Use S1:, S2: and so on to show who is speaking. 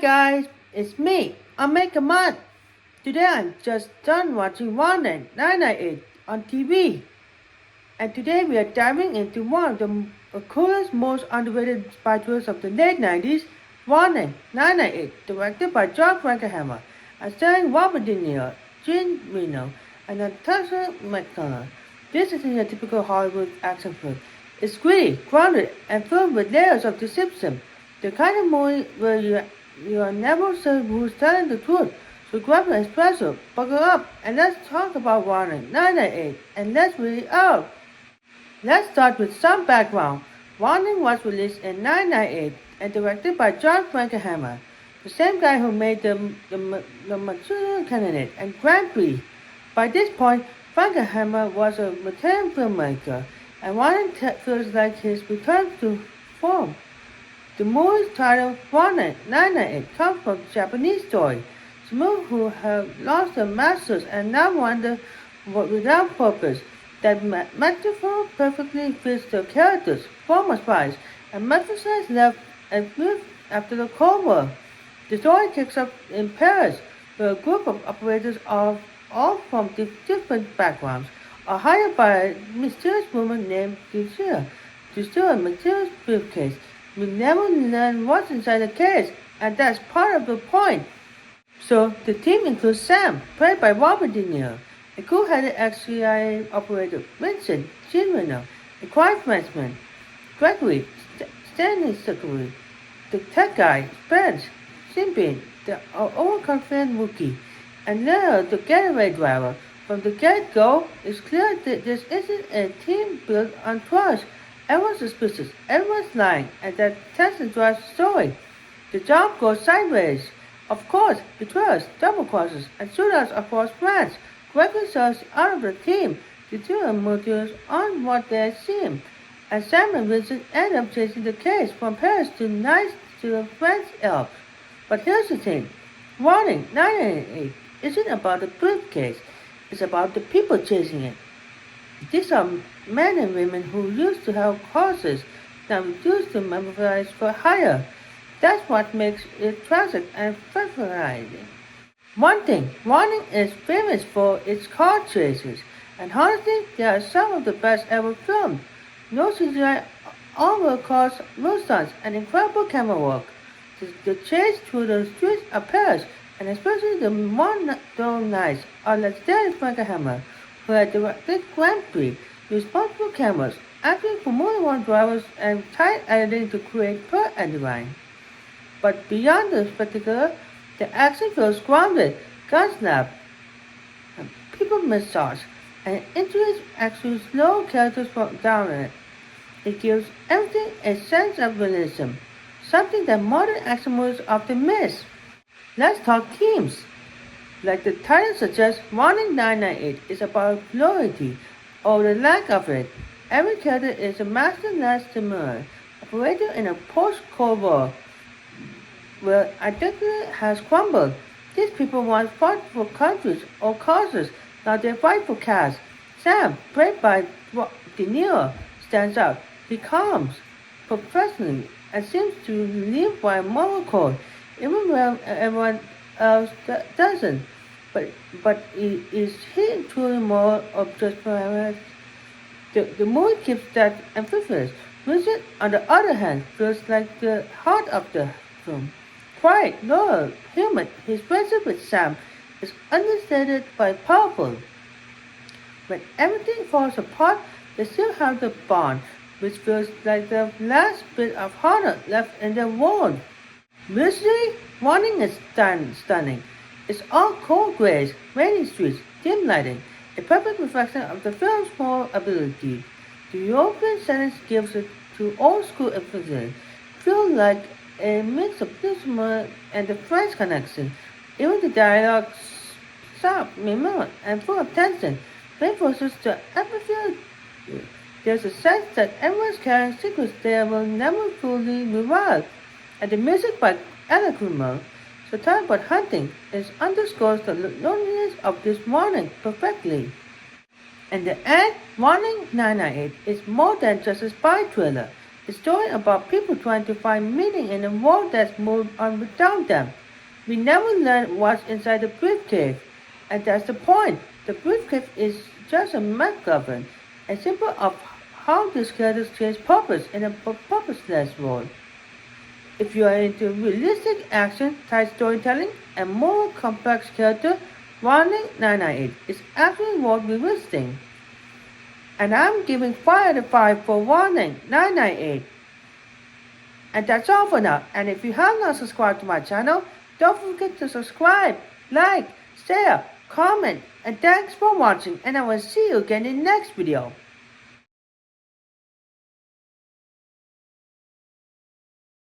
S1: guys, it's me. I'm Make a Month. Today I'm just done watching Ronin 998 on TV. And today we are diving into one of the coolest, most underrated spy thrillers of the late 90s, Ronin 998, directed by John Frankenheimer, and starring Robert De Niro, Jean Reno, and Natasha McConnell. This isn't a typical Hollywood action film. It's gritty, grounded, and filled with layers of deception. The kind of movie where you are never sure who's telling the truth. So grab an espresso, buckle up, and let's talk about Ronin 998, and let's read it out. Let's start with some background. Ronin was released in 1998 and directed by John Frankenheimer, the same guy who made the Mature Candidate and Grand Prix. By this point, Frankenheimer was a veteran filmmaker, and Ronin feels like his return to form. The movie's title, Ronin 998, comes from a Japanese story. Samurai who have lost their masters and now wander without purpose. That metaphor perfectly fits their characters, former spies, and matrices left and moved after the Cold War. The story takes up in Paris, where a group of operators all from different backgrounds are hired by a mysterious woman named Lucille to steal a mysterious briefcase. We never learn what's inside the case, and that's part of the point. So, the team includes Sam, played by Robert De Niro, a cool-headed ex-CIA operator, Vincent Gino, a quiet Frenchman, Gregory, Stanley Secretary, the tech guy, Spence, Simpin, the overconfident rookie, and Leo, the getaway driver. From the get-go, it's clear that this isn't a team built on trust. Everyone's suspicious, everyone's lying, and that tends to drive the story. The job goes sideways. Of course, betrayals, double crosses, and shootouts across France. Gregory serves out of the team. The two are motives on what they seem, and Sam and Vincent end up chasing the case from Paris to Nice to the French Alps. But here's the thing. Ronin 998 isn't about the briefcase. It's about the people chasing it. These are men and women who used to have horses, now reduced to memorize for hire. That's what makes it tragic and fascinating. One thing, Ronin is famous for its car chases, and honestly, they are some of the best ever filmed. No CGI, all real cars, real stunts, and incredible camera work. The chase through the streets of Paris, and especially the one nights, are legendary Frankenheimer, who had directed Grand Prix, responsible cameras, acting for more than one drivers, and tight editing to create per design. But beyond the spectacle, the action feels grounded, guns snap, people massage, and injuries actually slow characters down in it. It gives everything a sense of realism, something that modern action movies often miss. Let's talk themes. Like the title suggests, Ronin 998 is about loyalty, or the lack of it. Every character is a master samurai, operating in a post-Cold War where identity has crumbled. These people once fought for countries or causes, now they fight for cash. Sam, played by De Niro, stands out. He calms professionally and seems to live by a moral code, even when everyone else doesn't. But is he truly moral or just perhaps? The movie keeps that emphasis. Vincent, on the other hand, feels like the heart of the film. Quiet, loyal, human, his friendship with Sam is understated but powerful. When everything falls apart, they still have the bond, which feels like the last bit of honor left in their world. Visually, Ronin is stunning. It's all cold grays, rainy streets, dim lighting, a perfect reflection of the film's moral ability. The European setting gives it to old-school emphasis. Feel like a mix of Lisbon and the French connection. Even the dialogue sharp, minimal, and full of tension reinforces the atmosphere. There's a sense that everyone's carrying secrets they will never fully reveal. And the music by Ella Kummer, so talk about hunting, underscores the loneliness of this morning perfectly. In the end, Ronin 998 is more than just a spy thriller. A story about people trying to find meaning in a world that's moved on without them. We never learn what's inside the briefcase, and that's the point. The briefcase is just a MacGuffin, a symbol of how these characters change purpose in a purposeless world. If you are into realistic action, tight storytelling, and more complex character, Ronin 998 is actually worth revisiting. And I'm giving 5 out of 5 for Ronin 998. And that's all for now. And if you have not subscribed to my channel, don't forget to subscribe, like, share, comment, and thanks for watching. And I will see you again in the next video.